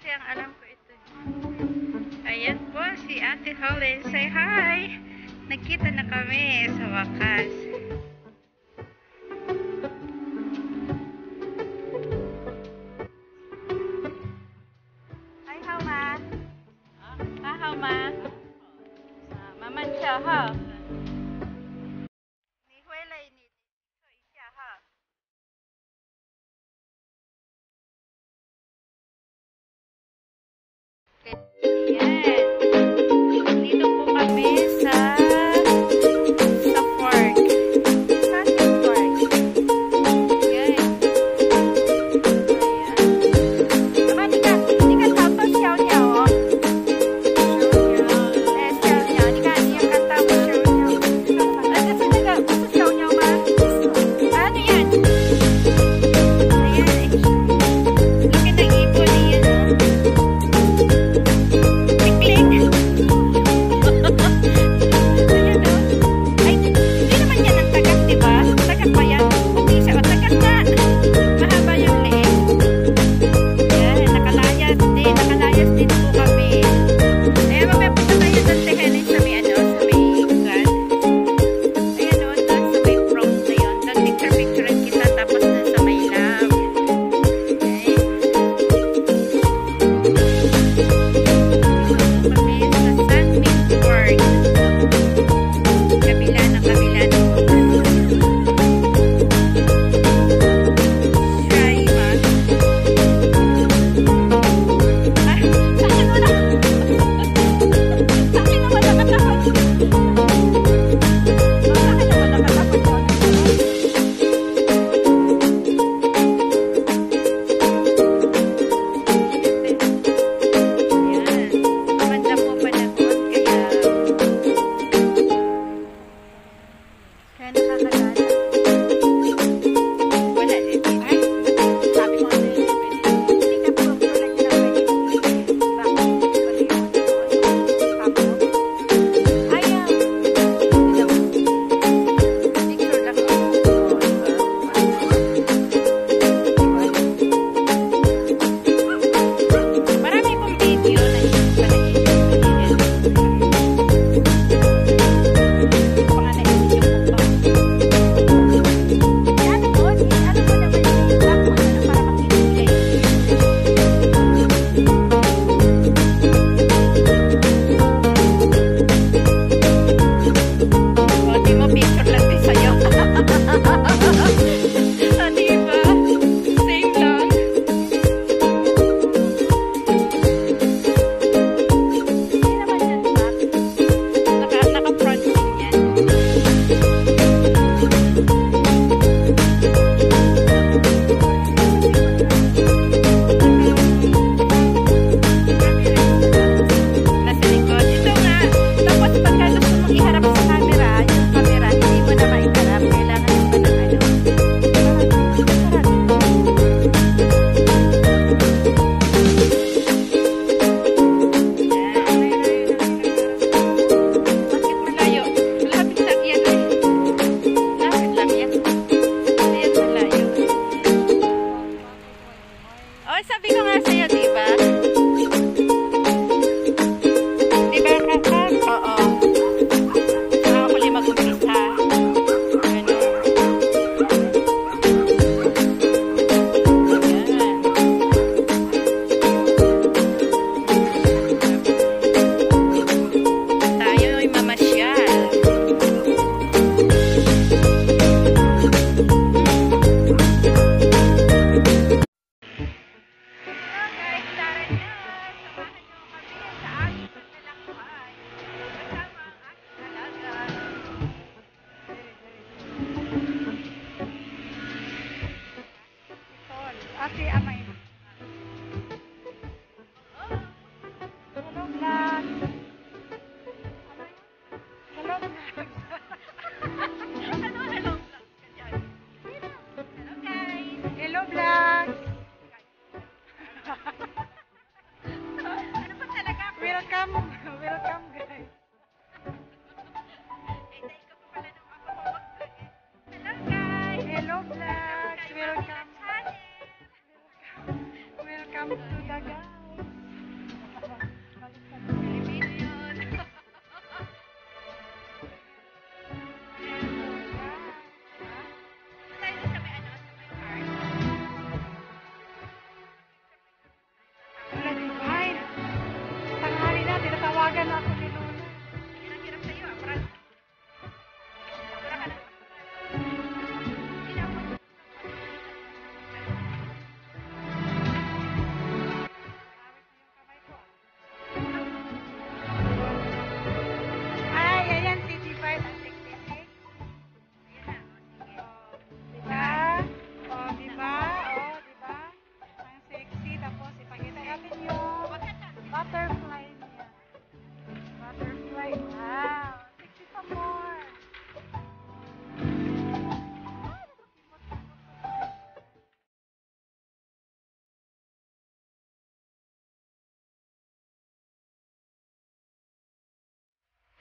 kasi ang alam ko ito. Ayan po si Ate Helen. Say hi! Nagkita na kami sa wakas. Hi, how ma? How ma? Maman siya, ha? Ni Huelay ni siya, ha? Ayan. Dito po kami sa park. Saan yung park? Ayan. Ayan. Di ka tato siyaw niya, oh. Siyaw niya. Di ka kanta mo siyaw niya. Kasi gusto siyaw niya, ma. Ano yan? Ayan eh. Laki ng ipon niya, no?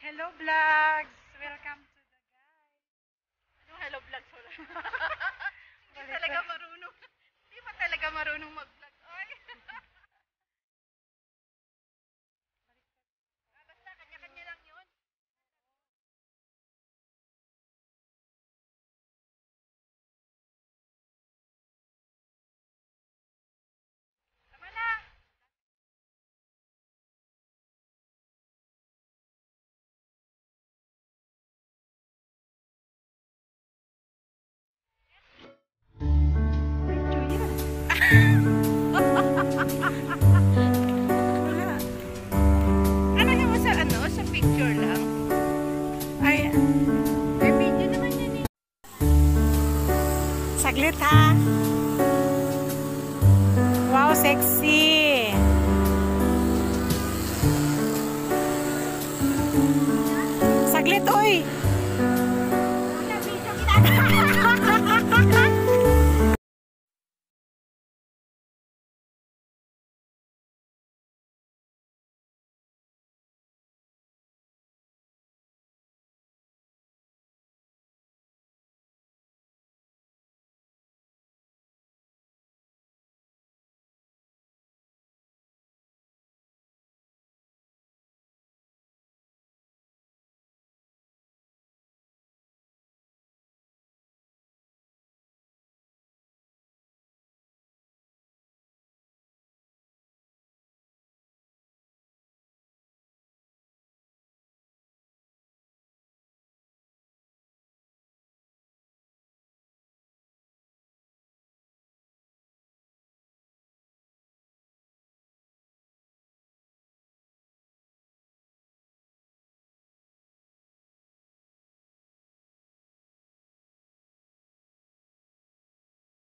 Hello vlogs! Welcome to the guys. Anong hello vlogs wala? Hindi talaga marunong. Hindi pa talaga marunong mag-vlog. Oy. Basta kanya-kanya lang yun. Tama na. Ano yung sa ano? Sa picture lang? Ay, May video naman yan eh. saglit ha. Wow, sexy. Saglit, oy.